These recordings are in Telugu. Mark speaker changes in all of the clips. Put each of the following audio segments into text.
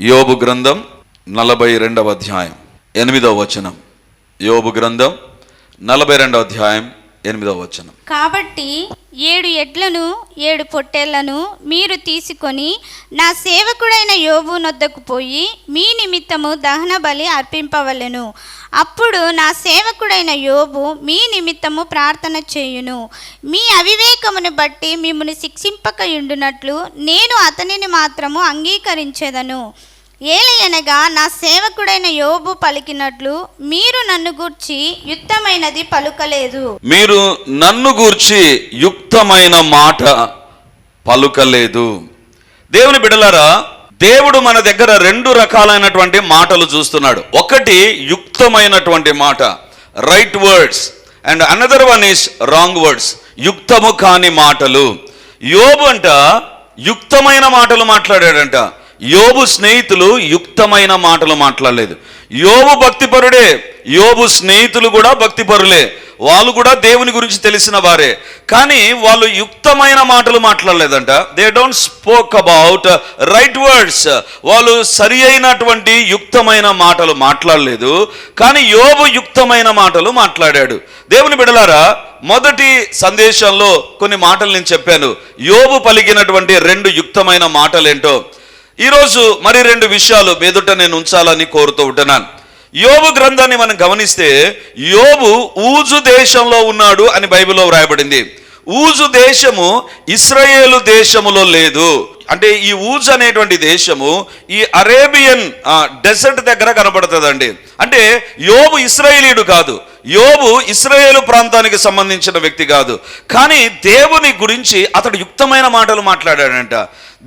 Speaker 1: యోబు గ్రంథం 42వ అధ్యాయం 8వ వచనం. యోబు గ్రంథం 42వ అధ్యాయం 8వ వచనం.
Speaker 2: కాబట్టి 7 ఎడ్లను 7 పొట్టేళ్లను మీరు తీసుకొని నా సేవకుడైన యోబు నొద్దకు పోయి మీ నిమిత్తము దహన బలి అర్పింపవలెను. అప్పుడు నా సేవకుడైన యోబు మీ నిమిత్తము ప్రార్థన చేయును. మీ అవివేకమును బట్టి మిమ్మును శిక్షింపకయుండునట్లు నేను అతనిని మాత్రము అంగీకరించెదను. ఏలయనగా నా సేవకుడైన యోబు పలికినట్లు మీరు నన్ను గూర్చి యుక్తమైనది పలుకలేదు.
Speaker 1: మీరు నన్ను గూర్చి యుక్తమైన మాట పలుకలేదు. దేవుని బిడ్డలారా, దేవుడు మన దగ్గర 2 రకాలైనటువంటి మాటలు చూస్తున్నాడు. ఒకటి యుక్తమైనటువంటి మాట, right words, and another one is wrong words, యుక్తము కాని మాటలు. యోబు అంట యుక్తమైన మాటలు మాట్లాడాడంట. యోబు స్నేహితులు యుక్తమైన మాటలు మాట్లాడలేదు. యోబు భక్తిపరుడే, యోబు స్నేహితులు కూడా భక్తిపరులే, వాళ్ళు కూడా దేవుని గురించి తెలిసిన వారే, కానీ వాళ్ళు యుక్తమైన మాటలు మాట్లాడలేదంట. They don't spoke about right words. వాళ్ళు సరి అయినటువంటి యుక్తమైన మాటలు మాట్లాడలేదు, కానీ యోబు యుక్తమైన మాటలు మాట్లాడాడు. దేవుని బిడ్డలారా, మొదటి సందేశంలో కొన్ని మాటలు నేను చెప్పాను. యోబు పలికినటువంటి 2 యుక్తమైన మాటలు ఏంటో ఈరోజు మరి 2 విషయాలు ఎదుట నేను ఉంచాలని కోరుతూ ఉంటున్నాను. యోబు గ్రంథాన్ని మనం గమనిస్తే యోబు ఊజు దేశంలో ఉన్నాడు అని బైబిల్లో వ్రాయబడింది. ఊజు దేశము ఇశ్రాయేలు దేశములో లేదు. అంటే ఈ ఊజు అనేటువంటి దేశము ఈ అరేబియన్ డెజర్ట్ దగ్గర కనబడుతుందండి. అంటే యోబు ఇశ్రాయేలీయుడు కాదు, యోబు ఇశ్రాయేలు ప్రాంతానికి సంబంధించిన వ్యక్తి కాదు, కానీ దేవుని గురించి అతడు యుక్తమైన మాటలు మాట్లాడాడంట.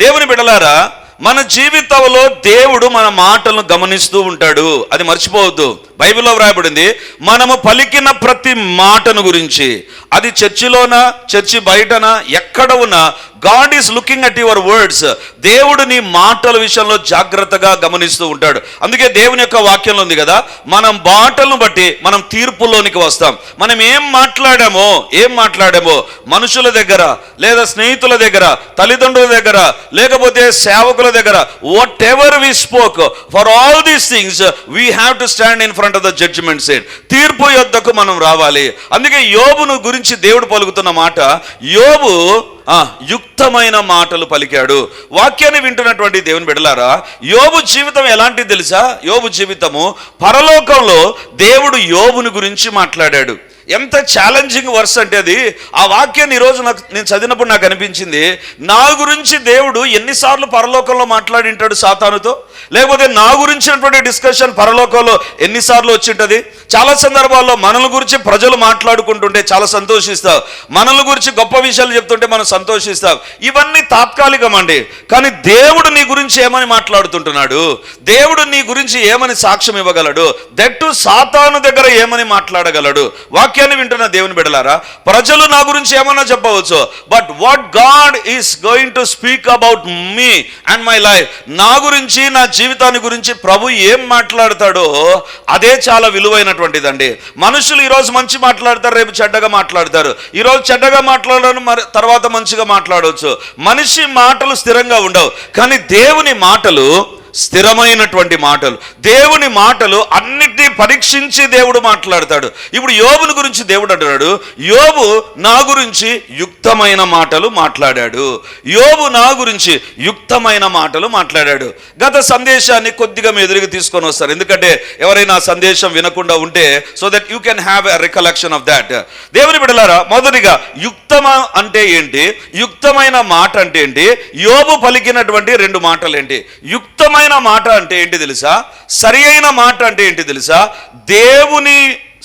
Speaker 1: దేవుని బిడ్డలారా, మన జీవితంలో దేవుడు మన మాటలను గమనిస్తూ ఉంటాడు, అది మర్చిపోవద్దు. బైబిల్లో వ్రాయబడింది, మనము పలికిన ప్రతి మాటను గురించి, అది చర్చిలోనా చర్చి బయటనా ఎక్కడ ఉన్నా, God is looking at your words. దేవుడు నీ మాటల విషయంలో జాగ్రత్తగా గమనిస్తూ ఉంటాడు. అందుకే దేవుని యొక్క వాక్యంలో ఉంది కదా, మనం మాటలను బట్టి మనం తీర్పులోనికి వస్తాం. మనం ఏం మాట్లాడామో మనుషుల దగ్గర, లేదా స్నేహితుల దగ్గర, తల్లిదండ్రుల దగ్గర, లేకపోతే సేవకుల దగ్గర, whatever we spoke, for all these things we have to stand in front of the judgement seat. తీర్పు యొద్దకు మనం రావాలి. అందుకే యోబును గురించి దేవుడు పలుకుతున్న మాట, యోబు యుక్తమైన మాటలు పలికాడు. వాక్యాన్ని వింటున్నటువంటి దేవుని బిడ్డలారా, యోబు జీవితం ఎలాంటిది తెలుసా? యోబు జీవితము పరలోకంలో దేవుడు యోబుని గురించి మాట్లాడాడు. ఎంత ఛాలెంజింగ్ వర్స్ అంటే అది. ఆ వాక్యాన్ని ఈరోజు నేను చదివినప్పుడు నాకు అనిపించింది, నా గురించి దేవుడు ఎన్నిసార్లు పరలోకంలో మాట్లాడింటాడు సాతానుతో, లేకపోతే నా గురించినటువంటి డిస్కషన్ పరలోకంలో ఎన్నిసార్లు వచ్చింటది. చాలా సందర్భాల్లో మనల గురించి ప్రజలు మాట్లాడుకుంటుంటే చాలా సంతోషిస్తాం, మనల గురించి గొప్ప విషయాలు చెప్తుంటే మనం సంతోషిస్తాం. ఇవన్నీ తాత్కాలికం అండి. కానీ దేవుడు నీ గురించి ఏమని మాట్లాడుతుంటున్నాడు, దేవుడు నీ గురించి ఏమని సాక్ష్యం ఇవ్వగలడు, దట్టు సాతాను దగ్గర ఏమని మాట్లాడగలడు. వాక్యాన్ని వింటున్న దేవుని బిడ్డలారా, ప్రజలు నా గురించి ఏమన్నా చెప్పవచ్చు, but what God is going to speak about me and my life, నా గురించి, నా జీవితాన్ని గురించి ప్రభు ఏం మాట్లాడతాడో అదే చాలా విలువైనటువంటిదండి. మనుషులు ఈరోజు మంచి మాట్లాడతారు, రేపు చెడ్డగా మాట్లాడతారు. ఈరోజు చెడ్డగా మాట్లాడడం, తర్వాత మంచిగా మాట్లాడవచ్చు. మనిషి మాటలు స్థిరంగా ఉండవు, కానీ దేవుని మాటలు స్థిరమైనటువంటి మాటలు. దేవుని మాటలు అన్నిటినీ పరీక్షించి దేవుడు మాట్లాడతాడు. ఇప్పుడు యోబుని గురించి దేవుడు అంటున్నాడు, యోబు నా గురించి యుక్తమైన మాటలు మాట్లాడాడు. యోబు నా గురించి యుక్తమైన మాటలు మాట్లాడాడు. గత సందేశాన్ని కొద్దిగా మీ ఎదురుగా తీసుకొని వస్తారు, ఎందుకంటే ఎవరైనా సందేశం వినకుండా ఉంటే, so that you can have a recollection of that. దేవుని బిడ్డలారా, మొదటిగా యుక్తమ అంటే ఏంటి, యుక్తమైన మాట అంటే ఏంటి, యోబు పలికినటువంటి 2 మాటలు ఏంటి. యుక్తమైన మాట అంటే ఏంటి తెలుసా? సరి అయిన మాట అంటే ఏంటి తెలుసా? దేవుని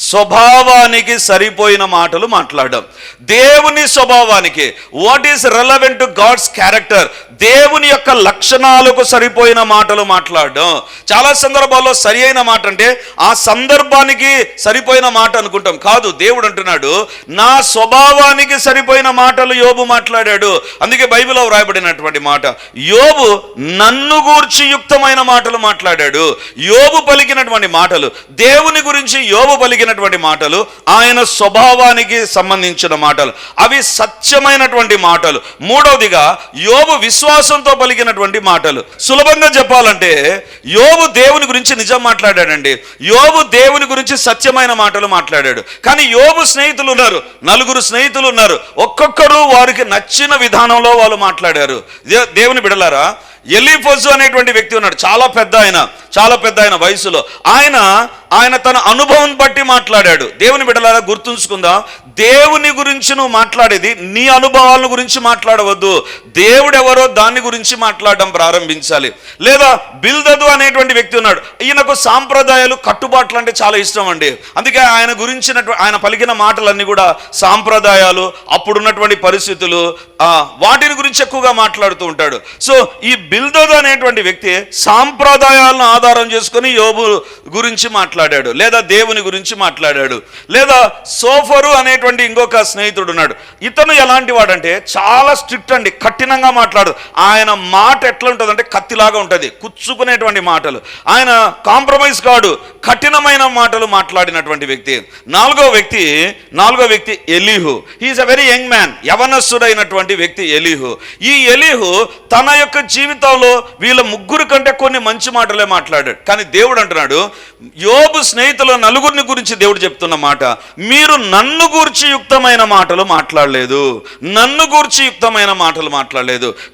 Speaker 1: స్వభావానికి సరిపోయిన మాటలు మాట్లాడడం. దేవుని స్వభావానికి, what is relevant to God's character, దేవుని యొక్క లక్షణాలకు సరిపోయిన మాటలు మాట్లాడడం. చాలా సందర్భాల్లో సరి అయిన మాట అంటే ఆ సందర్భానికి సరిపోయిన మాట అనుకుంటాం, కాదు. దేవుడు అంటున్నాడు, నా స్వభావానికి సరిపోయిన మాటలు యోబు మాట్లాడాడు. అందుకే బైబిల్లో వ్రాయబడినటువంటి మాట, యోబు నన్ను గూర్చి యుక్తమైన మాటలు మాట్లాడాడు. యోబు పలికినటువంటి మాటలు, దేవుని గురించి యోబు పలికిన మాటలు ఆయన స్వభావానికి సంబంధించిన మాటలు, అవి సత్యమైనటువంటి మాటలు. మూడవదిగా యోబు విశ్వాస విశ్వాసంతో పలికినటువంటి మాటలు. సులభంగా చెప్పాలంటే యోబు దేవుని గురించి నిజం మాట్లాడాడండి. యోబు దేవుని గురించి సత్యమైన మాటలు మాట్లాడాడు. కానీ యోబు స్నేహితులు ఉన్నారు, 4 స్నేహితులు ఉన్నారు. ఒక్కొక్కరు వారికి నచ్చిన విధానంలో వాళ్ళు మాట్లాడారు. దేవుని బిడలారా, ఎలీఫజు అనేటువంటి వ్యక్తి ఉన్నాడు, చాలా పెద్ద ఆయన వయసులో. ఆయన తన అనుభవం బట్టి మాట్లాడాడు. దేవుని బిడ్డలారా గుర్తుంచుకుందాం, దేవుని గురించి నువ్వు మాట్లాడేది నీ అనుభవాల గురించి మాట్లాడవద్దు. దేవుడు ఎవరో దాని గురించి మాట్లాడడం ప్రారంభించాలి. లేదా బిల్దదు అనేటువంటి వ్యక్తి ఉన్నాడు, ఈయనకు సాంప్రదాయాలు కట్టుబాట్లు అంటే చాలా ఇష్టం అండి. అందుకే ఆయన పలికిన మాటలన్నీ కూడా సాంప్రదాయాలు, అప్పుడున్నటువంటి పరిస్థితులు, వాటిని గురించి ఎక్కువగా మాట్లాడుతూ ఉంటాడు. సో ఈ బిల్దదు అనేటువంటి వ్యక్తి సాంప్రదాయాలను ఆధారం చేసుకొని యోబు గురించి మాట్లాడాడు, లేదా దేవుని గురించి మాట్లాడాడు. లేదా సోఫరు అనేటువంటి ఇంకొక స్నేహితుడు ఉన్నాడు. ఇతను ఎలాంటి వాడంటే చాలా స్ట్రిక్ట్ అండి, కఠినంగా మాట్లాడు. ఆయన మాట ఎట్లా ఉంటుంది అంటే కత్తిలాగా ఉంటుంది, కుచ్చుకునేటువంటి మాటలు. ఆయన కాంప్రమైజ్ కాడు, కఠినమైన మాటలు మాట్లాడినటువంటి వ్యక్తి. నాలుగో వ్యక్తి Elihu. He is a very young man, యవనస్తుడైనటువంటి వ్యక్తి ఎలీహు. ఈ ఎలీహు తన యొక్క జీవితంలో వీళ్ళ ముగ్గురు కంటే కొన్ని మంచి మాటలే మాట్లాడాడు. కానీ దేవుడు అంటున్నాడు, యోబు స్నేహితుల 4 గురించి దేవుడు చెప్తున్న మాట, మీరు నన్ను గూర్చి యుక్తమైన మాటలు మాట్లాడలేదు.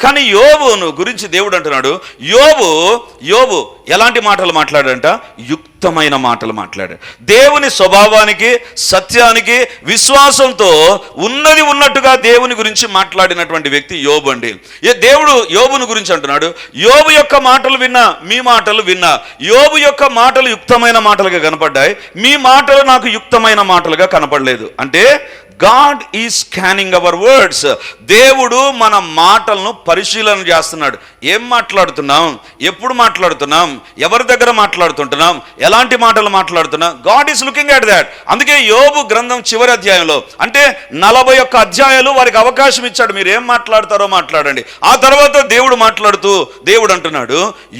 Speaker 1: కానీ యోబును గురించి దేవుడు అంటున్నాడు, యోబు ఎలాంటి మాటలు మాట్లాడంట? యుక్తమైన మాటలు మాట్లాడాడు. దేవుని స్వభావానికి, సత్యానికి, విశ్వాసంతో ఉన్నట్టుగా దేవుని గురించి మాట్లాడినటువంటి వ్యక్తి యోబు అండి. దేవుడు యోబును గురించి అంటున్నాడు, యోబు యొక్క మాటలు విన్నా, మీ మాటలు విన్నా, యోబు యొక్క మాటలు యుక్తమైన మాటలుగా కనపడ్డాయి, మీ మాటలు నాకు యుక్తమైన మాటలుగా కనపడలేదు. అంటే గాడ్ ఈ స్కానింగ్ అవర్ వర్డ్స్. దేవుడు మన మాటలను పరిశీలన చేస్తున్నాడు. ఏం మాట్లాడుతున్నాం, ఎప్పుడు మాట్లాడుతున్నాం, ఎవరి దగ్గర మాట్లాడుతుంటున్నాం, ఎలాంటి మాటలు మాట్లాడుతున్నాం. God is looking at that. అందుకే యోబు గ్రంథం చివరి అధ్యాయంలో, అంటే 41 అధ్యాయాలు వారికి అవకాశం ఇచ్చాడు, మీరు ఏం మాట్లాడతారో మాట్లాడండి. ఆ తర్వాత దేవుడు అంటున్నాడు,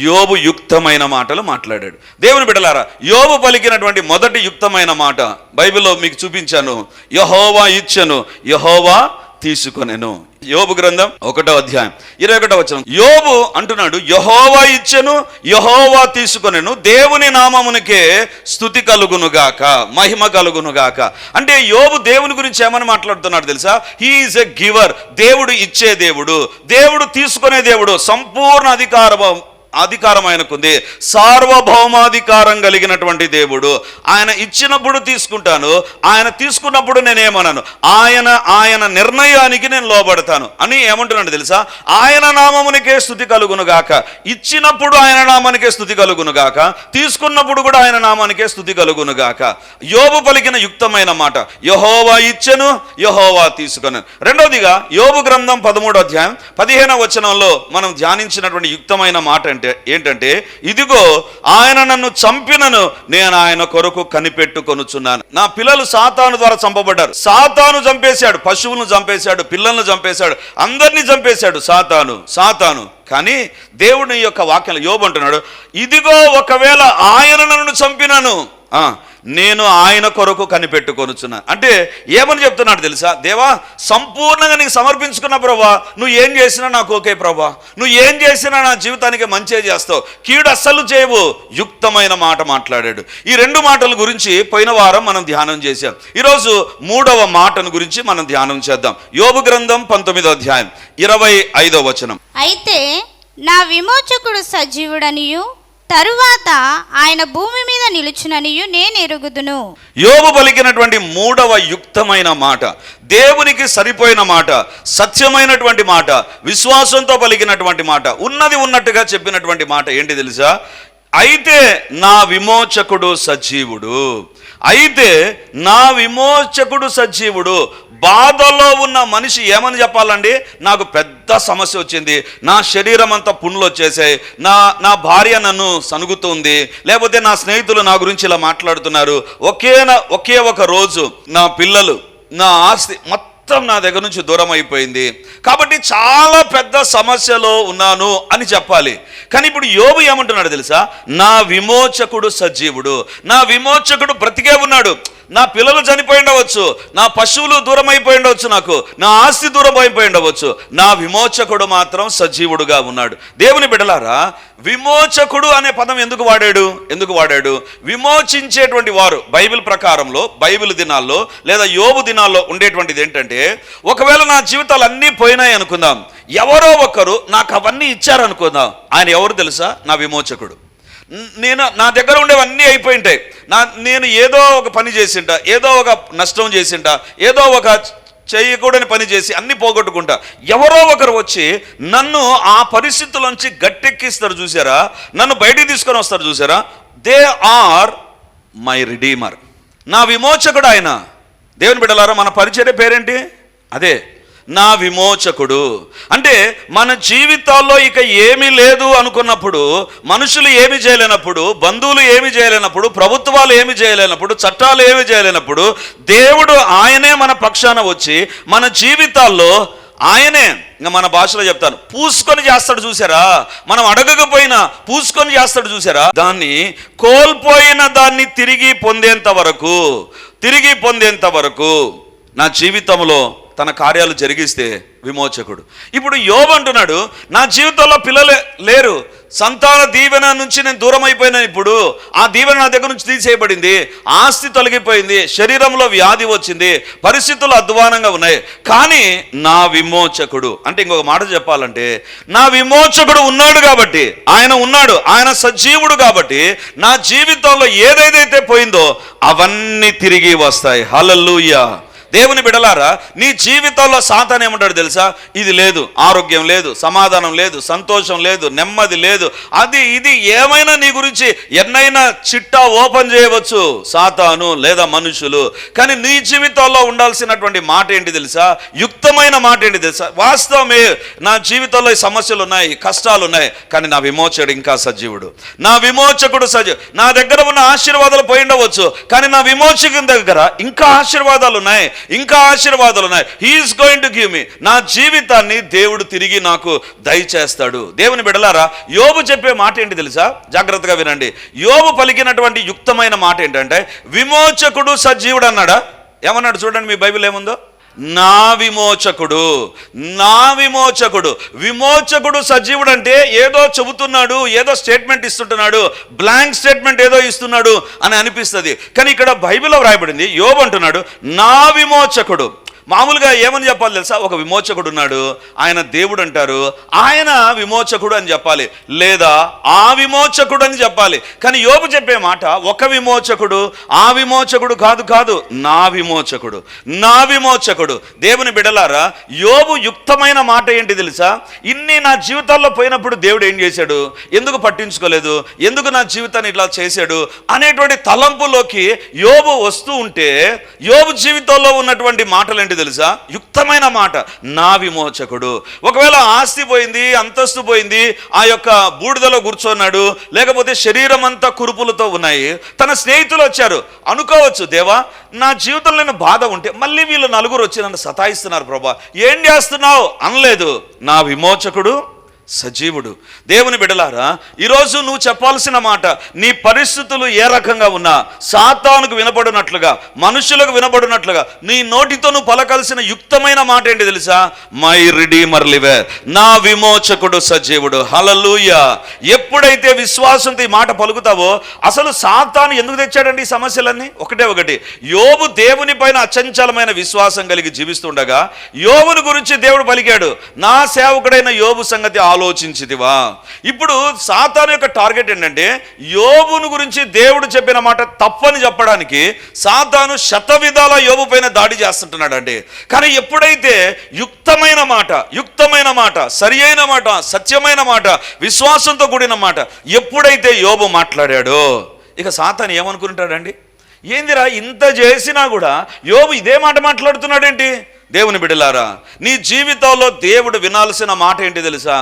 Speaker 1: యోబు యుక్తమైన మాటలు మాట్లాడాడు. దేవుని బిడ్డలారా, యోబు పలికినటువంటి మొదటి యుక్తమైన మాట బైబిల్లో మీకు చూపించాను. యెహోవా ఇచ్చెను, యెహోవా తీసుకొనెను. యోబు గ్రంథం 1వ అధ్యాయం 21వ వచనం. యోబు అంటున్నాడు, యెహోవా ఇచ్చెను, యెహోవా తీసుకొనెను, దేవుని నామమునికే స్తుతి కలుగునుగాక, మహిమ కలుగునుగాక. అంటే యోబు దేవుని గురించి ఏమని మాట్లాడుతున్నాడు తెలుసా? He is a giver. దేవుడు ఇచ్చే దేవుడు, దేవుడు తీసుకునే దేవుడు, సంపూర్ణ అధికారం ఆయనకుంది, సార్వభౌమాధికారం కలిగినటువంటి దేవుడు. ఆయన ఇచ్చినప్పుడు తీసుకుంటాను, ఆయన తీసుకున్నప్పుడు నేనేమన్నాను, ఆయన నిర్ణయానికి నేను లోబడతాను అని ఏమంటున్నాడు తెలుసా? ఆయన నామమునికే స్తుతి కలుగునుగాక. ఇచ్చినప్పుడు ఆయన నామానికే స్తుతి కలుగునుగాక, తీసుకున్నప్పుడు కూడా ఆయన నామానికే స్తుతి కలుగునుగాక. యోబు పలికిన యుక్తమైన మాట, యెహోవా ఇచ్చెను, యెహోవా తీసుకొనెను. రెండవదిగా యోబు గ్రంథం 13వ అధ్యాయం 15వ వచనంలో మనం ధ్యానించినటువంటి యుక్తమైన మాట ఏంటంటే, ఇదిగో ఆయన నన్ను చంపినను, నేను ఆయన కొరకు కనిపెట్టుకొనుచున్నాను. నా పిల్లలు సాతాను ద్వారా చంపబడ్డారు. సాతాను చంపేశాడు, పశువులను చంపేశాడు, పిల్లలను చంపేశాడు, అందరినీ చంపేశాడు సాతాను. కానీ దేవుని యొక్క వాక్యం యోబు అంటున్నాడు, ఇదిగో ఒకవేళ ఆయన నన్ను చంపినను, నేను ఆయన కొరకు కనిపెట్టుకొనుచున్నాను. అంటే ఏమని చెప్తున్నాడు తెలుసా? దేవా, సంపూర్ణంగా నీకు సమర్పించుకున్న ప్రభా, నువ్వు ఏం చేసినా నాకు ఓకే ప్రభా, నువ్వు ఏం చేసినా నా జీవితానికి మంచి చేస్తావు, కీడు అస్సలు చేయవు. యుక్తమైన మాట మాట్లాడాడు. ఈ 2 మాటల గురించి పోయిన వారం మనం ధ్యానం చేశాం. ఈరోజు 3వ మాటను గురించి మనం ధ్యానం చేద్దాం. యోబు గ్రంథం 19వ అధ్యాయం 25వ వచనం.
Speaker 2: అయితే నా విమోచకుడు సజీవుడనియు తరువాత ఆయన భూమి మీద నిలుచుననియు నేను ఎరుగుదును.
Speaker 1: యోబు పలికినటువంటి 3వ యుక్తమైన మాట, దేవునికి సరిపోయిన మాట, సత్యమైనటువంటి మాట, విశ్వాసంతో పలికినటువంటి మాట, ఉన్నట్టుగా చెప్పినటువంటి మాట ఏంటి తెలుసా? అయితే నా విమోచకుడు సజీవుడు. బాధలో ఉన్న మనిషి ఏమని చెప్పాలండి? నాకు పెద్ద సమస్య వచ్చింది, నా శరీరం అంతా పుండ్లు వచ్చేసాయి, నా భార్య నన్ను సనుగుతుంది, లేకపోతే నా స్నేహితులు నా గురించి ఇలా మాట్లాడుతున్నారు, ఒకే ఒక రోజు నా పిల్లలు, నా ఆస్తి మొత్తం నా దగ్గర నుంచి దూరం అయిపోయింది, కాబట్టి చాలా పెద్ద సమస్యలో ఉన్నాను అని చెప్పాలి. కానీ ఇప్పుడు యోబు ఏమంటున్నాడు తెలుసా? నా విమోచకుడు సజీవుడు, నా విమోచకుడు బ్రతికే ఉన్నాడు. నా పిల్లలు చనిపోయి ఉండవచ్చు, నా పశువులు దూరం అయిపోయి ఉండవచ్చు, నాకు నా ఆస్తి దూరం అయిపోయి ఉండవచ్చు, నా విమోచకుడు మాత్రం సజీవుడుగా ఉన్నాడు. దేవుని బిడ్డలారా, విమోచకుడు అనే పదం ఎందుకు వాడాడు? విమోచించేటువంటి వారు బైబిల్ ప్రకారంలో, బైబిల్ దినాల్లో లేదా యోబు దినాల్లో ఉండేటువంటిది ఏంటంటే, ఒకవేళ నా జీవితాలు అన్నీ పోయినాయి అనుకుందాం, ఎవరో ఒకరు నాకు అవన్నీ ఇచ్చారనుకుందాం, ఆయన ఎవరు తెలుసా? నా విమోచకుడు. నా దగ్గర ఉండేవన్నీ అయిపోయింటాయి, నేను ఏదో ఒక పని చేసింటా, ఏదో ఒక నష్టం చేసింటా, ఏదో ఒక చేయకూడని పని చేసి అన్ని పోగొట్టుకుంటా, ఎవరో ఒకరు వచ్చి నన్ను ఆ పరిస్థితుల్లోంచి గట్టెక్కిస్తారు చూసారా, నన్ను బయటికి తీసుకొని వస్తారు చూసారా, దే ఆర్ మై రిడీమర్. నా విమోచకుడు ఆయన. దేవుని బిడ్డలారా, మన పరిచర్య పేరేంటి? అదే, నా విమోచకుడు. అంటే మన జీవితాల్లో ఇక ఏమీ లేదు అనుకున్నప్పుడు, మనుషులు ఏమి చేయలేనప్పుడు, బంధువులు ఏమి చేయలేనప్పుడు, ప్రభుత్వాలు ఏమి చేయలేనప్పుడు, చట్టాలు ఏమి చేయలేనప్పుడు, దేవుడు ఆయనే మన పక్షాన వచ్చి మన జీవితాల్లో ఆయనే, ఇంకా మన భాషలో చెప్తాను, పూసుకొని చేస్తాడు చూసారా. మనం అడగకపోయినా పూసుకొని చేస్తాడు చూసారా. దాన్ని కోల్పోయిన దాన్ని తిరిగి పొందేంత వరకు నా జీవితంలో తన కార్యాలు జరిగిస్తే విమోచకుడు. ఇప్పుడు యోబు అంటున్నాడు, నా జీవితంలో పిల్లలే లేరు, సంతాన దీవెన నుంచి నేను దూరం అయిపోయినాను, ఇప్పుడు ఆ దీవెన నా దగ్గర నుంచి తీసేయబడింది, ఆస్తి తొలగిపోయింది, శరీరంలో వ్యాధి వచ్చింది, పరిస్థితులు అధ్వానంగా ఉన్నాయి, కానీ నా విమోచకుడు అంటే, ఇంకొక మాట చెప్పాలంటే, నా విమోచకుడు ఉన్నాడు కాబట్టి, ఆయన సజీవుడు కాబట్టి, నా జీవితంలో ఏదైతే పోయిందో అవన్నీ తిరిగి వస్తాయి. హల్లెలూయా. దేవుని బిడలారా, నీ జీవితంలో సాతాను ఏమంటాడు తెలుసా? ఇది లేదు, ఆరోగ్యం లేదు, సమాధానం లేదు, సంతోషం లేదు, నెమ్మది లేదు, అది ఇది ఏమైనా నీ గురించి ఎన్నైనా చిట్టా ఓపెన్ చేయవచ్చు సాతాను లేదా మనుషులు. కానీ నీ జీవితంలో ఉండాల్సినటువంటి మాట ఏంటి తెలుసా? యుక్తమైన మాట ఏంటి తెలుసా? వాస్తవమే, నా జీవితంలో ఈ సమస్యలు ఉన్నాయి, కష్టాలు ఉన్నాయి, కానీ నా విమోచకుడు ఇంకా సజీవుడు. నా విమోచకుడు సజీవుడు. నా దగ్గర ఉన్న ఆశీర్వాదాలు పోయి ఉండవచ్చు, కానీ నా విమోచకుని దగ్గర ఇంకా ఆశీర్వాదాలు ఉన్నాయి. He's going to give me. నా జీవితాన్ని దేవుడు తిరిగి నాకు దయచేస్తాడు. దేవుని బిడలారా, యోబు చెప్పే మాట ఏంటి తెలుసా? జాగ్రత్తగా వినండి. యోబు పలికినటువంటి యుక్తమైన మాట ఏంటంటే, విమోచకుడు సజీవుడు అన్నాడా? ఏమన్నాడు చూడండి, మీ బైబిల్ ఏముందో? నా విమోచకుడు సజీవుడు అంటే ఏదో చెబుతున్నాడు, ఏదో స్టేట్మెంట్ ఇస్తుంటున్నాడు, బ్లాంక్ స్టేట్మెంట్ ఏదో ఇస్తున్నాడు అని అనిపిస్తుంది. కానీ ఇక్కడ బైబిల్లో వ్రాయబడింది, యోబు అంటున్నాడు నా విమోచకుడు. మామూలుగా ఏమని చెప్పాలి తెలుసా? ఒక విమోచకుడు ఉన్నాడు, ఆయన దేవుడు అంటారు, ఆయన విమోచకుడు అని చెప్పాలి, లేదా ఆ విమోచకుడు అని చెప్పాలి. కానీ యోబు చెప్పే మాట ఒక విమోచకుడు, ఆ విమోచకుడు కాదు, నా విమోచకుడు. దేవుని బిడలారా, యోబు యుక్తమైన మాట ఏంటి తెలుసా? ఇన్ని నా జీవితాల్లో పోయినప్పుడు దేవుడు ఏం చేశాడు, ఎందుకు పట్టించుకోలేదు, ఎందుకు నా జీవితాన్ని ఇట్లా చేశాడు అనేటువంటి తలంపులోకి యోబు వస్తూ ఉంటే, యోబు జీవితంలో ఉన్నటువంటి మాటలు ఏంటి తెలుసా? యుక్తమైన మాట, నా విమోచకుడు. ఒకవేళ ఆస్తి పోయింది, అంతస్తు పోయింది, ఆ యొక్క బూడిదలో కూర్చున్నాడు, లేకపోతే శరీరం అంతా కురుపులతో ఉన్నాయి, తన స్నేహితులు వచ్చారు, అనుకోవచ్చు, దేవా నా జీవితంలో నేను బాధ ఉంటే మళ్ళీ వీళ్ళు నలుగురు వచ్చి నన్ను సతాయిస్తున్నారు ప్రభా, ఏం చేస్తున్నావు అనలేదు. నా విమోచకుడు సజీవుడు. దేవుని బిడలారా, ఈరోజు నువ్వు చెప్పాల్సిన మాట, నీ పరిస్థితులు ఏ రకంగా ఉన్నా సాతానుకు వినబడినట్లుగా, మనుషులకు వినబడినట్లుగా నీ నోటితో నువ్వు పలకాల్సిన యుక్తమైన మాట ఏంటి తెలుసా? మై రిడీమర్ లివర్, నా విమోచకుడు సజీవుడు. హల్లెలూయా. ఎప్పుడైతే విశ్వాసంతో ఈ మాట పలుకుతావో, అసలు సాతాను ఎందుకు తెచ్చాడండి ఈ సమస్యలన్నీ? ఒకటి, యోబు దేవుని పైన అచంచలమైన విశ్వాసం కలిగి జీవిస్తుండగా యోబుని గురించి దేవుడు పలికాడు, నా సేవకుడైన యోబు సంగతి ఆలోచించితివా. ఇప్పుడు సాతాను యొక్క టార్గెట్ ఏంటంటే, యోబును గురించి దేవుడు చెప్పిన మాట తప్పని చెప్పడానికి సాతాను శతవిధాల యోబు పైన దాడి చేస్తుంటున్నాడు అండి. కానీ ఎప్పుడైతే యుక్తమైన మాట, సరి అయిన మాట, సత్యమైన మాట, విశ్వాసంతో కూడిన మాట ఎప్పుడైతే యోబు మాట్లాడాడో, ఇక సాతాను ఏమనుకుంటాడండి? ఏందిరా ఇంత చేసినా కూడా యోబు ఇదే మాట మాట్లాడుతున్నాడేంటి? దేవుని బిడ్డలారా, నీ జీవితంలో దేవుడు వినాల్సిన మాట ఏంటి తెలుసా?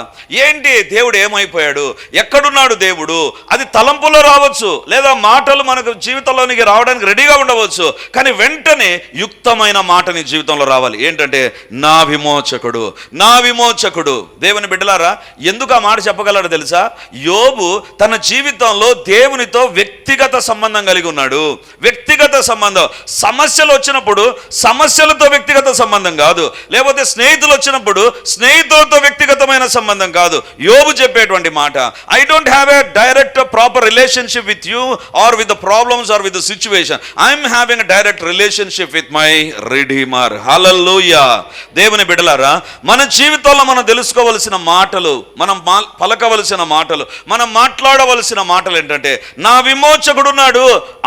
Speaker 1: ఏంటి దేవుడు ఏమైపోయాడు, ఎక్కడున్నాడు దేవుడు? అది తలంపులో రావచ్చు, లేదా మాటలు మనకు జీవితంలోనికి రావడానికి రెడీగా ఉండవచ్చు, కానీ వెంటనే యుక్తమైన మాట నీ జీవితంలో రావాలి. ఏంటంటే నా విమోచకుడు, నా విమోచకుడు. దేవుని బిడ్డలారా, ఎందుకు ఆ మాట చెప్పగలడు తెలుసా? యోబు తన జీవితంలో దేవునితో వ్యక్తిగత సంబంధం కలిగి ఉన్నాడు. వ్యక్తిగత సంబంధం. సమస్యలు వచ్చినప్పుడు సమస్యలతో వ్యక్తిగత సంబంధం కాదు, లేకపోతే స్నేహితులు వచ్చినప్పుడు స్నేహితులతో వ్యక్తిగతమైన సంబంధం కాదు. యోబు చెప్పేటువంటి మాట, I don't have a direct proper relationship with you or with the problems or with the situation. I'm having a direct relationship with my redeemer. హల్లెలూయా. దేవుని బిడ్డలారా, మన జీవితంలో మనం తెలుసుకోవలసిన మాటలు, మనం పలకవలసిన మాటలు, మనం మాట్లాడవలసిన మాటలు ఏంటంటే, నా విమోచకుడు ఉన్నాడు,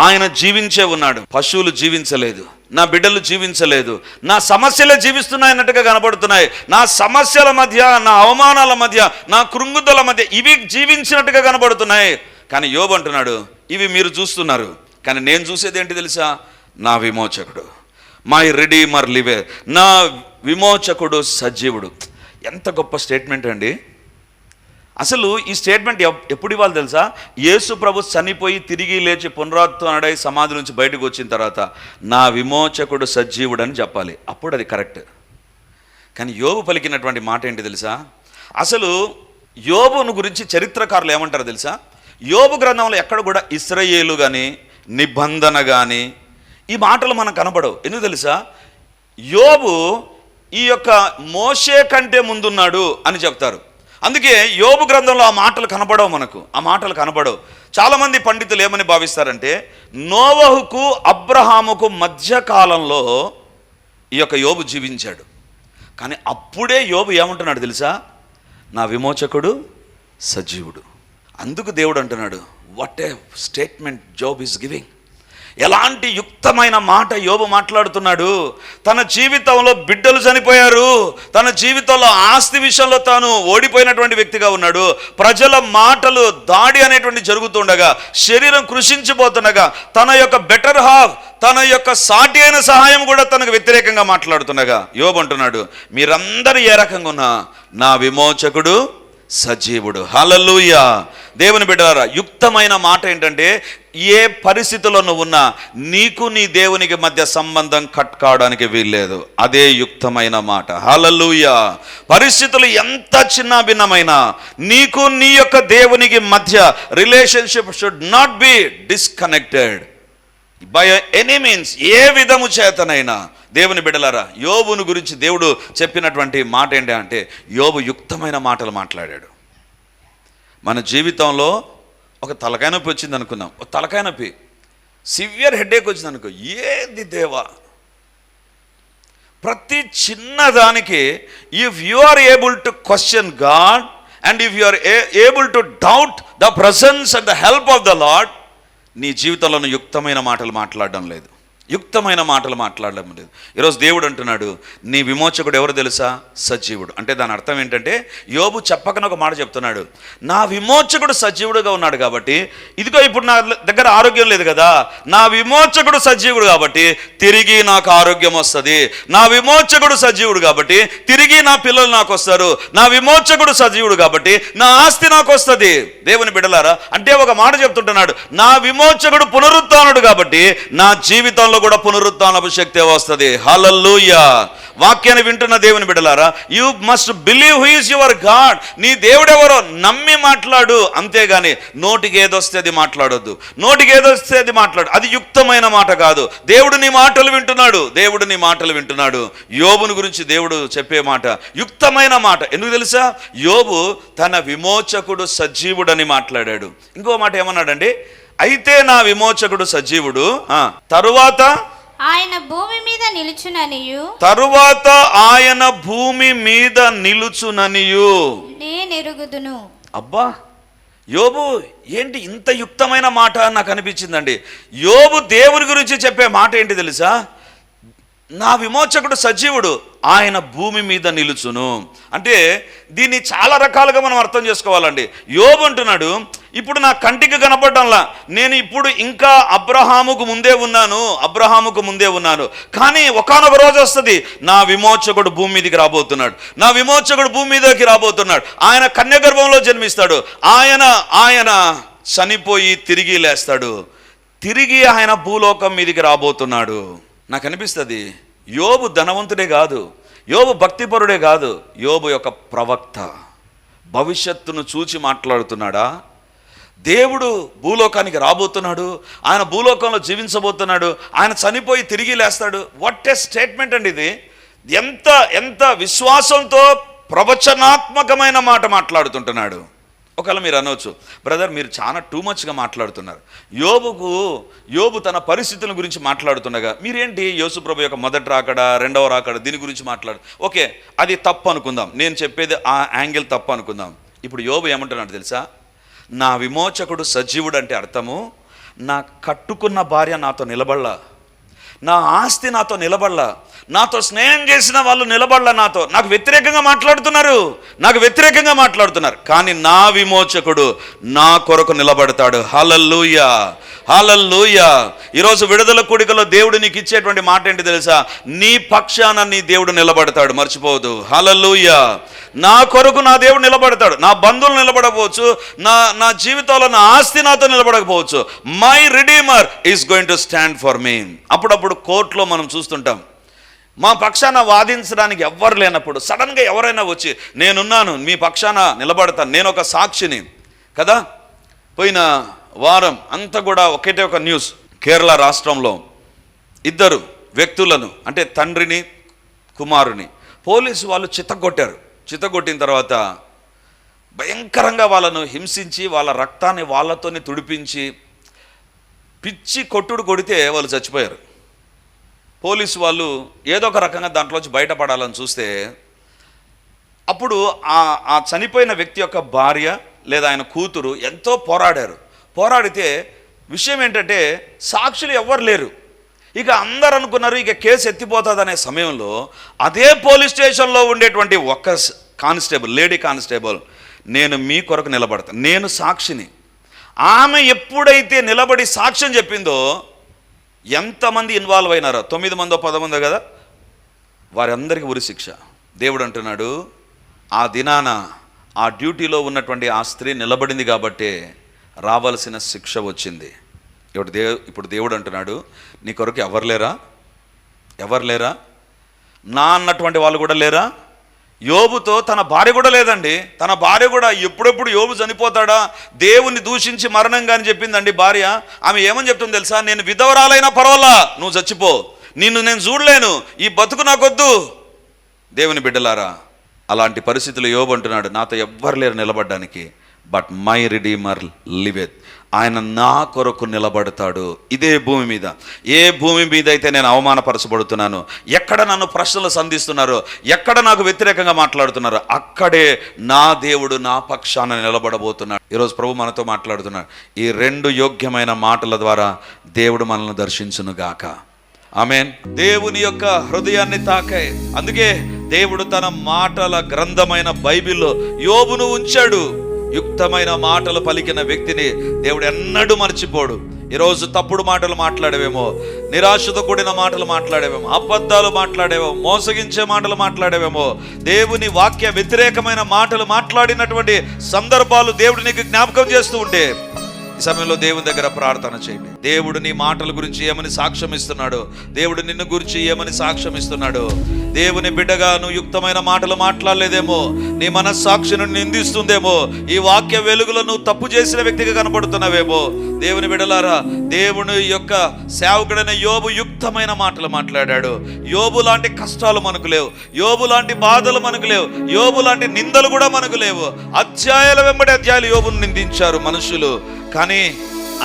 Speaker 1: ఆయన జీవించే ఉన్నాడు. పశువులు జీవించలేదు, నా బిడ్డలు జీవించలేదు, నా సమస్యలే జీవిస్తున్నాయి అన్నట్టుగా కనబడుతున్నాయి. నా సమస్యల మధ్య, నా అవమానాల మధ్య, నా కృంగుదల మధ్య ఇవి జీవించినట్టుగా కనబడుతున్నాయి. కానీ యోబు అంటున్నాడు, ఇవి మీరు చూస్తున్నారు, కానీ నేను చూసేది ఏంటి తెలుసా? నా విమోచకుడు, మై రిడీమర్ లివే. నా విమోచకుడు సజీవుడు. ఎంత గొప్ప స్టేట్మెంట్ అండి. అసలు ఈ స్టేట్మెంట్ ఎప్పుడు ఇవ్వాలి తెలుసా? యేసు ప్రభు చనిపోయి తిరిగి లేచి పునరుత్థానుడై సమాధి నుంచి బయటకు వచ్చిన తర్వాత నా విమోచకుడు సజీవుడు అని చెప్పాలి, అప్పుడు అది కరెక్ట్. కానీ యోబు పలికినటువంటి మాట ఏంటి తెలుసా? అసలు యోబును గురించి చరిత్రకారులు ఏమంటారు తెలుసా? యోబు గ్రంథంలో ఎక్కడ కూడా ఇశ్రాయేలు కానీ, నిబంధన కానీ ఈ మాటలు మనకు కనబడవు. ఎందుకు తెలుసా? యోబు ఈ యొక్క మోషే కంటే ముందున్నాడు అని చెప్తారు. అందుకే యోబు గ్రంథంలో ఆ మాటలు కనబడవు, మనకు ఆ మాటలు కనబడవు. చాలామంది పండితులు ఏమని భావిస్తారంటే, నోవహుకు అబ్రహాముకు మధ్య కాలంలో ఈ యొక్క యోబు జీవించాడు. కానీ అప్పుడే యోబు ఏమంటున్నాడు తెలుసా? నా విమోచకుడు సజీవుడు. అందుకు దేవుడు అంటున్నాడు, what a statement Job is giving. ఎలాంటి యుక్తమైన మాట యోబు మాట్లాడుతున్నాడు. తన జీవితంలో బిడ్డలు చనిపోయారు, తన జీవితంలో ఆస్తి విషయంలో తాను ఓడిపోయినటువంటి వ్యక్తిగా ఉన్నాడు. ప్రజల మాటలు దాడి అనేటువంటి జరుగుతుండగా, శరీరం కృషించిపోతుండగా, తన యొక్క బెటర్ హాఫ్, తన యొక్క సాటి అయిన సహాయం కూడా తనకు వ్యతిరేకంగా మాట్లాడుతుండగా యోబు అంటున్నాడు, మీరందరూ ఏ రకంగా ఉన్నా నా విమోచకుడు సజీవుడు. హల్లెలూయా. దేవుని బిడ్డలారా, యుక్తమైన మాట ఏంటంటే, ఏ పరిస్థితిలో నువ్వు ఉన్నా నీకు నీ దేవునికి మధ్య సంబంధం కట్ కావడానికి వీల్లేదు. అదే యుక్తమైన మాట. హల్లెలూయా. పరిస్థితులు ఎంత చిన్న భిన్నమైనా నీకు నీ యొక్క దేవునికి మధ్య relationship should not be disconnected by any means. ఏ విధము చేతనైనా. దేవుని బిడ్డలారా, యోబును గురించి దేవుడు చెప్పినటువంటి మాట ఏంటి అంటే, యోబు యుక్తమైన మాటలు మాట్లాడాడు. మన జీవితంలో ఒక తలకాయ నొప్పి వచ్చింది అనుకుందాం, ఒక తలకాయ నొప్పి, సివియర్ హెడేక్ వచ్చింది అనుకో, ఏది దేవా, ప్రతి చిన్నదానికి if you are able to question God and if you are able to doubt the presence and the help of the Lord, నీ జీవితంలో యుక్తమైన మాటలు మాట్లాడడం లేదు, యుక్తమైన మాటలు మాట్లాడడం లేదు. ఈరోజు దేవుడు అంటున్నాడు, నీ విమోచకుడు ఎవరు తెలుసా? సజీవుడు. అంటే దాని అర్థం ఏంటంటే, యోబు చెప్పకనే ఒక మాట చెప్తున్నాడు, నా విమోచకుడు సజీవుడుగా ఉన్నాడు కాబట్టి, ఇదిగో ఇప్పుడు నా దగ్గర ఆరోగ్యం లేదు కదా, నా విమోచకుడు సజీవుడు కాబట్టి తిరిగి నాకు ఆరోగ్యం వస్తుంది, నా విమోచకుడు సజీవుడు కాబట్టి తిరిగి నా పిల్లలు నాకు వస్తారు, నా విమోచకుడు సజీవుడు కాబట్టి నా ఆస్తి నాకు వస్తుంది. దేవుని బిడ్డలారా, అంటే ఒక మాట చెప్తుంటున్నాడు, నా విమోచకుడు పునరుత్థానుడు కాబట్టి నా జీవితంలో కూడా పునరుత్థానపు శక్తి వస్తుంది. హల్లెలూయా. వాక్యాన్ని వింటున్న దేవుని బిడ్డలారా, you must believe who is your God. నీ దేవుడెవరో నమ్మి మాట్లాడు, అంతేగాని నోటికి ఏదొస్తే అది మాట్లాడొద్దు. నోటికి ఏదొస్తే అది మాట్లాడు, అది యుక్తమైన మాట కాదు. దేవుడు నీ మాటలు వింటున్నాడు, దేవుడు నీ మాటలు వింటున్నాడు. యోబుని గురించి దేవుడు చెప్పే మాట యుక్తమైన మాట. ఎందుకు తెలుసా? యోబు తన విమోచకుడు సజీవుడని మాట్లాడాడు. ఇంకో మాట ఏమన్నాడండి, అయితే నా విమోచకుడు సజీవుడు, తరువాత
Speaker 2: ఆయన భూమి మీద నిలుచుననియు,
Speaker 1: తరువాత ఆయన భూమి మీద నిలుచుననియు
Speaker 2: నేనెరుగుదును.
Speaker 1: అబ్బా, యోబు ఏంటి ఇంత యుక్తమైన మాట నాకు అనిపించిందండి. యోబు దేవుని గురించి చెప్పే మాట ఏంటి తెలుసా? నా విమోచకుడు సజీవుడు, ఆయన భూమి మీద నిలుచును. అంటే దీన్ని చాలా రకాలుగా మనం అర్థం చేసుకోవాలండి. యోబు అంటున్నాడు, ఇప్పుడు నా కంటికి కనపడడంలా. నేను ఇప్పుడు ఇంకా అబ్రహాముకు ముందే ఉన్నాను. కానీ ఒకానొక రోజు వస్తుంది, నా విమోచకుడు భూమి మీదకి రాబోతున్నాడు. ఆయన కన్యగర్భంలో జన్మిస్తాడు. ఆయన చనిపోయి తిరిగి లేస్తాడు. తిరిగి ఆయన భూలోకం మీదకి రాబోతున్నాడు. నాకు అనిపిస్తుంది, యోబు ధనవంతుడే కాదు, యోబు భక్తిపరుడే కాదు, యోబు యొక్క ప్రవక్త. భవిష్యత్తును చూచి మాట్లాడుతున్నాడా? దేవుడు భూలోకానికి రాబోతున్నాడు, ఆయన భూలోకంలో జీవించబోతున్నాడు, ఆయన చనిపోయి తిరిగి లేస్తాడు. వాట్ ఏ స్టేట్మెంట్ అండి ఇది! ఎంత విశ్వాసంతో ప్రవచనాత్మకమైన మాట మాట్లాడుతుంటున్నాడు. ఒకవేళ మీరు అనవచ్చు, బ్రదర్ మీరు చాలా టూ మచ్గా మాట్లాడుతున్నారు. యోబు తన పరిస్థితుల గురించి మాట్లాడుతుండగా మీరేంటి యేసుప్రభు యొక్క మొదటి రాకడ, రెండవ రాకడ దీని గురించి ఓకే, అది తప్పు అనుకుందాం, నేను చెప్పేది ఆ యాంగిల్ తప్పు అనుకుందాం. ఇప్పుడు యోబు ఏమంటున్నాడు తెలుసా? నా విమోచకుడు సజీవుడు అంటే అర్థము, నా కట్టుకున్న భార్య నాతో నిలబడలా, నా ఆస్తి నాతో నిలబడలా, నాతో స్నేహం చేసిన వాళ్ళు నిలబడలా, నాకు వ్యతిరేకంగా మాట్లాడుతున్నారు. కానీ నా విమోచకుడు నా కొరకు నిలబడతాడు. హల్లెలూయా, హల్లెలూయా. ఈరోజు విడుదల కూడికలో దేవుడు నీకు ఇచ్చేటువంటి మాట ఏంటి తెలుసా? నీ పక్షాన నీ దేవుడు నిలబడతాడు, మర్చిపోవద్దు. హల్లెలూయా. నా కొరకు నా దేవుడు నిలబడతాడు. నా బంధువులు నిలబడకపోవచ్చు, నా జీవితంలో నా ఆస్తి నాతో నిలబడకపోవచ్చు. My redeemer is going to stand for me. అప్పుడప్పుడు కోర్టులో మనం చూస్తుంటాం, మా పక్షాన వాదించడానికి ఎవ్వరు లేనప్పుడు సడన్గా ఎవరైనా వచ్చి నేనున్నాను, మీ పక్షాన నిలబడతాను, నేను ఒక సాక్షిని కదా. పోయిన వారం అంతా కూడా ఒకటే ఒక న్యూస్, కేరళ రాష్ట్రంలో ఇద్దరు వ్యక్తులను, అంటే తండ్రిని కుమారుని పోలీసు వాళ్ళు చిత్తగొట్టిన తర్వాత భయంకరంగా వాళ్ళను హింసించి వాళ్ళ రక్తాన్ని వాళ్ళతోనే తుడిపించి పిచ్చి కొడితే వాళ్ళు చచ్చిపోయారు. పోలీసు వాళ్ళు ఏదో ఒక రకంగా దాంట్లోంచి బయటపడాలని చూస్తే అప్పుడు ఆ చనిపోయిన వ్యక్తి యొక్క భార్య లేదా ఆయన కూతురు ఎంతో పోరాడితే విషయం ఏంటంటే సాక్షులు ఎవ్వరు లేరు. ఇక అందరు అనుకున్నారు ఇక కేసు ఎత్తిపోతుందనే సమయంలో అదే పోలీస్ స్టేషన్లో ఉండేటువంటి ఒక లేడీ కానిస్టేబుల్, నేను మీ కొరకు నిలబడతాను, నేను సాక్షిని. ఆమె ఎప్పుడైతే నిలబడి సాక్ష్యం చెప్పిందో ఎంతమంది ఇన్వాల్వ్ అయినారో, 9 మందో 10 మందో కదా, వారందరికీ ఉరిశిక్ష. దేవుడు అంటున్నాడు, ఆ దినాన ఆ డ్యూటీలో ఉన్నటువంటి ఆ స్త్రీ నిలబడింది కాబట్టే రావాల్సిన శిక్ష వచ్చింది. ఇప్పుడు దేవుడు అంటున్నాడు, నీ కొరకు ఎవరు లేరా? నా అన్నటువంటి వాళ్ళు కూడా లేరా? యోబుతో తన భార్య కూడా లేదండి. తన భార్య కూడా ఎప్పుడెప్పుడు యోబు చనిపోతాడా, దేవుణ్ణి దూషించి మరణంగా అని చెప్పిందండి భార్య. ఆమె ఏమని చెప్తుంది తెలుసా? నేను విధవరాలైనా పర్వాలా, నువ్వు చచ్చిపో, నిన్ను నేను చూడలేను, ఈ బతుకు నాకొద్దు. దేవుని బిడ్డలారా, అలాంటి పరిస్థితులు యోబు అంటున్నాడు, నాతో ఎవ్వరు లేరు నిలబడ్డానికి, బట్ మై రిడీమర్ లివెత్, ఆయన నా కొరకు నిలబడతాడు. ఇదే భూమి మీద, ఏ భూమి మీద అయితే నేను అవమానపరచబడుతున్నాను, ఎక్కడ నన్ను ప్రశ్నలు సంధిస్తున్నారో, ఎక్కడ నాకు వ్యతిరేకంగా మాట్లాడుతున్నారో, అక్కడే నా దేవుడు నా పక్షాన నిలబడబోతున్నాడు. ఈరోజు ప్రభు మనతో మాట్లాడుతున్నాడు. ఈ 2 యోగ్యమైన మాటల ద్వారా దేవుడు మనల్ని దర్శించునుగాక. ఆమేన్. దేవుని యొక్క హృదయాన్ని తాకాయి. అందుకే దేవుడు తన మాటల గ్రంథమైన బైబిల్లో యోబును ఉంచాడు. యుక్తమైన మాటలు పలికిన వ్యక్తిని దేవుడు ఎన్నడూ మర్చిపోడు. ఈరోజు తప్పుడు మాటలు మాట్లాడేవేమో, నిరాశతో కూడిన మాటలు మాట్లాడేవేమో, అబద్ధాలు మాట్లాడేవేమో, మోసగించే మాటలు మాట్లాడేవేమో, దేవుని వాక్య వ్యతిరేకమైన మాటలు మాట్లాడినటువంటి సందర్భాలు దేవుడు నీకు జ్ఞాపకం చేస్తూ ఉంటే ఈ సమయంలో దేవుని దగ్గర ప్రార్థన చేయండి. దేవుడు నీ మాటల గురించి ఏమని సాక్ష్యం ఇస్తున్నాడు, దేవుడు నిన్ను గురించి ఏమని సాక్ష్యం ఇస్తున్నాడు. దేవుని బిడ్డగా నువ్వు యుక్తమైన మాటలు మాట్లాడలేదేమో, నీ మనస్సాక్షిని నిందిస్తుందేమో, ఈ వాక్య వెలుగులో నువ్వు తప్పు చేసిన వ్యక్తిగా కనబడుతున్నావేమో. దేవుని బిడ్డలారా, దేవుని యొక్క సేవకుడైన యోబు యుక్తమైన మాటలు మాట్లాడాడు. యోబు లాంటి కష్టాలు మనకు లేవు, యోబు లాంటి బాధలు మనకు లేవు, యోబు లాంటి నిందలు కూడా మనకు లేవు. అధ్యాయాల వెంబడి అధ్యాయాలు యోబును నిందించారు మనుషులు. కానీ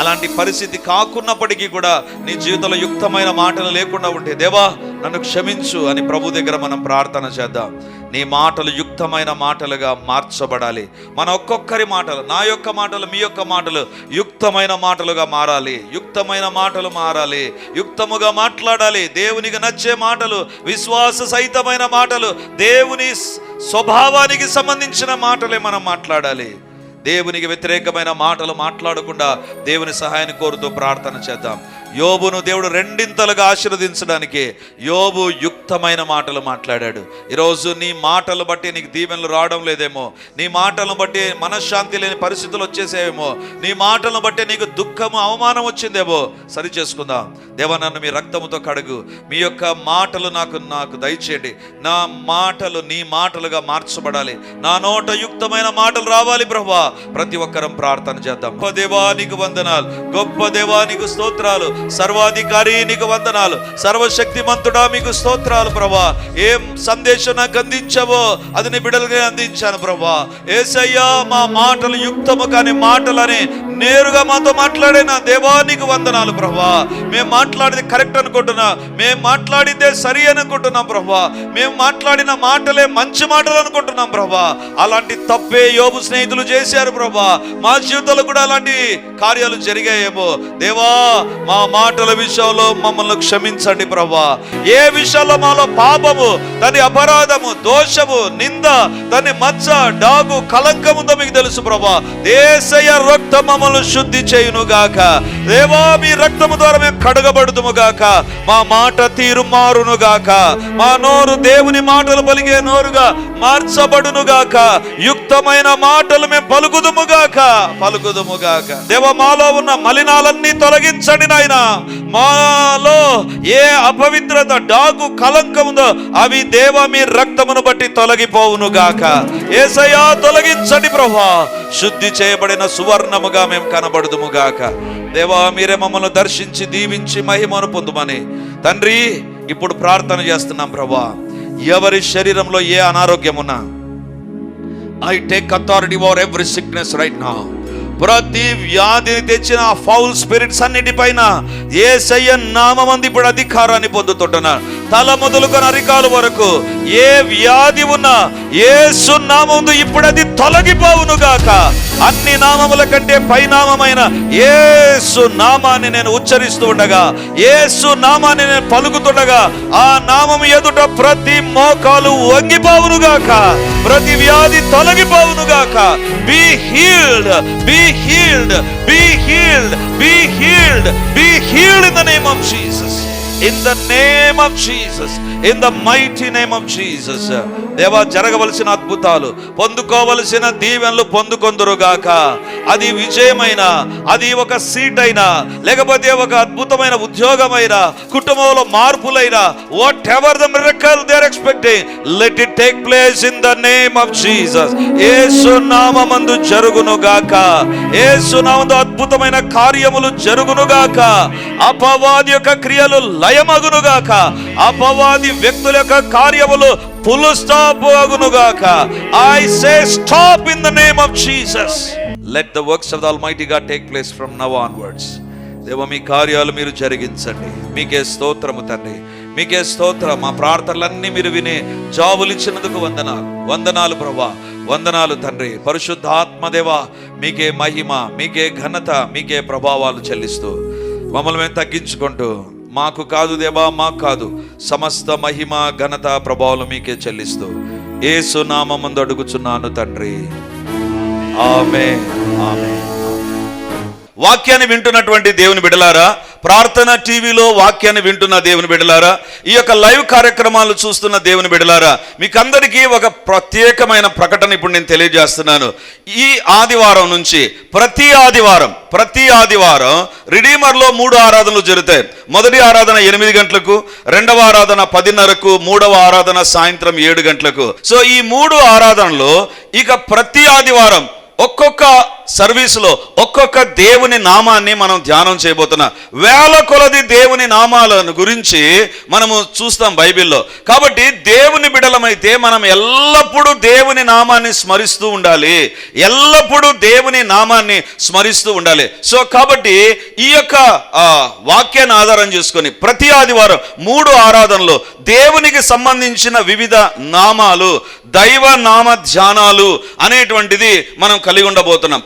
Speaker 1: అలాంటి పరిస్థితి కాకున్నప్పటికీ కూడా నీ జీవితంలో యుక్తమైన మాటలు లేకుండా ఉంటే, దేవా నన్ను క్షమించు అని ప్రభు దగ్గర మనం ప్రార్థన చేద్దాం. నీ మాటలు యుక్తమైన మాటలుగా మార్చబడాలి. మన ఒక్కొక్కరి మాటలు, నా యొక్క మాటలు, మీ యొక్క మాటలు యుక్తమైన మాటలుగా మారాలి. యుక్తమైన మాటలు మారాలి, యుక్తముగా మాట్లాడాలి. దేవునికి నచ్చే మాటలు, విశ్వాస సహితమైన మాటలు, దేవుని స్వభావానికి సంబంధించిన మాటలే మనం మాట్లాడాలి.
Speaker 3: దేవునికి వ్యతిరేకమైన మాటలు మాట్లాడకుండా దేవుని సహాయాన్ని కోరుతూ ప్రార్థన చేద్దాం. యోబును దేవుడు రెండింతలుగా ఆశీర్వదించడానికి యోబు యుక్తమైన మాటలు మాట్లాడాడు. ఈరోజు నీ మాటలు బట్టి నీకు దీవెనలు రావడం లేదేమో, నీ మాటలను బట్టి మనశ్శాంతి లేని పరిస్థితులు వచ్చేసేమో, నీ మాటలను బట్టి నీకు దుఃఖము అవమానం వచ్చిందేమో, సరి చేసుకుందాం. దేవా, నన్ను మీ రక్తముతో కడుగు, మీ యొక్క మాటలు నాకు దయచేయండి. నా మాటలు నీ మాటలుగా మార్చబడాలి, నా నోట యుక్తమైన మాటలు రావాలి ప్రభువా. ప్రతి ఒక్కరం ప్రార్థన చేద్దాం. గొప్ప దేవా నీకు వందనాలు, గొప్ప దేవా నీకు స్తోత్రాలు, సర్వాధికారి నీకు వందనాలు, సర్వశక్తిమంతుడా మీకు స్తోత్రాలు ప్రభా. ఏం సందేశం నాకు అందించావో అది నీ బిడ్డలుగా అందించాను ప్రభా. యేసయ్యా, మా మాటలు యుక్తము కాని మాటలని నేరుగా మాతో మాట్లాడిన దేవా నీకు వందనాలు ప్రభా. మేము మాట్లాడింది కరెక్ట్ అనుకుంటున్నా, మేము మాట్లాడిందే సరి అనుకుంటున్నాం ప్రభా. మేము మాట్లాడిన మాటలే మంచి మాటలు అనుకుంటున్నాం ప్రభా. అలాంటి తప్పే యోబు స్నేహితులు చేశారు ప్రభా. మా జీవితంలో కూడా అలాంటి కార్యాలు జరిగాయేమో దేవా. మా మాటల విషయంలో మమ్మల్ని క్షమించండి ప్రభా. ఏ విషయంలో మాలో పాపము, దాని అపరాధము, దోషము, నింద, దాని మచ్చ, డాగు, కలంకముందో మీకు తెలుసు ప్రభా. యేసయ్య రక్తం మమ్మల్ని శుద్ధి చేయును గాక దేవా. మీ రక్తము ద్వారా మేము కడగబడుతుము గాక. మా మాట తీరు మారును గాక. మా నోరు దేవుని మాటలు పలిగే నోరుగా మార్చబడును గాక. యుక్తమైన మాటలు మేము పలుకుదుము గాక. దేవ, మాలో ఉన్న మలినాలన్నీ తొలగించండి నాయన. మాలో ఏ అపవిత్రత, డాగు, కలంకం ఉందో అవి దేవ మీ రక్తమును బట్టి తొలగిపోవును గాక. యేసయ్యా, తొలగించండి ప్రభువా. శుద్ధి చేయబడిన సువర్ణముగా మేము కనబడుదుము గాక. దేవా, మీరే మమ్మల్ని దర్శించి దీవించి మహిమను పొందుమని తండ్రి ఇప్పుడు ప్రార్థన చేస్తున్నాం ప్రభువా. ఎవరి శరీరంలో ఏ అనారోగ్యం ఉన్నా, I take authority over every sickness right now. ప్రతి వ్యాధిని తెచ్చిన ఫౌల్ స్పిరిట్స్ అన్నిటిపైన యేసయ్య నామమందు ఇప్పుడు అధికారాన్ని పొందుతుంటున్నారు. తల మొదలుకొని అరికాలు వరకు ఏ వ్యాధి ఉన్నా యేసు నామముందు ఇప్పుడు అది తొలగిపోవును గాక. అన్ని నామముల కంటే పైనామమైన యేసు నామాన్ని నేను ఉచ్చరిస్తూ ఉండగా, యేసు నామాన్ని నేను పలుకుతుండగా, ఆ నామము ఎదుట ప్రతి మోకాలు వంగిపోవును గాక. ప్రతి వ్యాధి తొలగిపోవును గాక. Be healed, be healed, be healed, be healed, be healed in the name of Jesus, in the name of Jesus, in the mighty name of Jesus. దేవా, జరగవలసిన అద్భుతాలు, పొందుకోవలసిన దీవెనలు పొందుకొందురుగాక. అది విజయమైన, అది ఒక సీట్ అయినా, లేకపోతే ఒక అద్భుతమైన ఉద్యోగమైన, కుటుంబంలో మార్పులైనా, whatever the miracle they are expecting, let it take place in the name of Jesus. యేసు నామమందు జరుగునుగాక. యేసు నామమందు అద్భుతమైన కార్యములు జరుగునుగాక. అపవాది యొక్క క్రియలు లయమగునుగాక. అపవాది వ్యక్తుల యొక్క కార్యములు full stop agunugaaka. I say stop in the name of Jesus. Let the works of the Almighty God take place from now onwards. దేవా, మీ కార్యాలు మీరు జరిగించండి. మీకే స్తోత్రము తండ్రి, మీకే స్తోత్రం. మా ప్రార్థనలన్నీ మీరు విని జాబులిచ్చినందుకు వందనాలు. వందనాలు ప్రభా, వందనాలు తండ్రి. పరిశుద్ధాత్మదేవా, మీకే మహిమ, మీకే ఘనత, మీకే ప్రభావాలు చెల్లిస్తూ మమ్మల్ని మేము తగ్గించుకుంటూ, మాకు కాదు దేవా, మాకు కాదు, సమస్త మహిమ, ఘనత, ప్రభావాలు మీకే చెల్లిస్తూ యేసు నామముందు అడుగుచున్నాను తండ్రి. ఆమేన్, ఆమేన్. వాక్యాన్ని వింటున్నటువంటి దేవుని బిడ్డలారా, ప్రార్థన టీవీలో వాక్యాన్ని వింటున్న దేవుని బిడ్డలారా, ఈ యొక్క లైవ్ కార్యక్రమాలు చూస్తున్న దేవుని బిడ్డలారా, మీకందరికీ ఒక ప్రత్యేకమైన ప్రకటన ఇప్పుడు నేను తెలియజేస్తున్నాను. ఈ ఆదివారం నుంచి ప్రతి ఆదివారం రిడీమర్లో 3 ఆరాధనలు జరుగుతాయి. మొదటి ఆరాధన 8 గంటలకు, రెండవ ఆరాధన 10:30కు, మూడవ ఆరాధన సాయంత్రం 7 గంటలకు. సో ఈ 3 ఆరాధనలో ఇక ప్రతి ఆదివారం ఒక్కొక్క సర్వీసులో ఒక్కొక్క దేవుని నామాన్ని మనం ధ్యానం చేయబోతున్నాం. వేల కొలది దేవుని నామాలను గురించి మనము చూస్తాం బైబిల్లో. కాబట్టి దేవుని బిడ్డలమైతే మనం ఎల్లప్పుడూ దేవుని నామాన్ని స్మరిస్తూ ఉండాలి, ఎల్లప్పుడూ దేవుని నామాన్ని స్మరిస్తూ ఉండాలి. సో కాబట్టి ఈ యొక్క వాక్యాన్ని ఆధారం చేసుకొని ప్రతి ఆదివారం 3 ఆరాధనలో దేవునికి సంబంధించిన వివిధ నామాలు, దైవ నామ ధ్యానాలు అనేటువంటిది మనం కలిగి ఉండబోతున్నాం.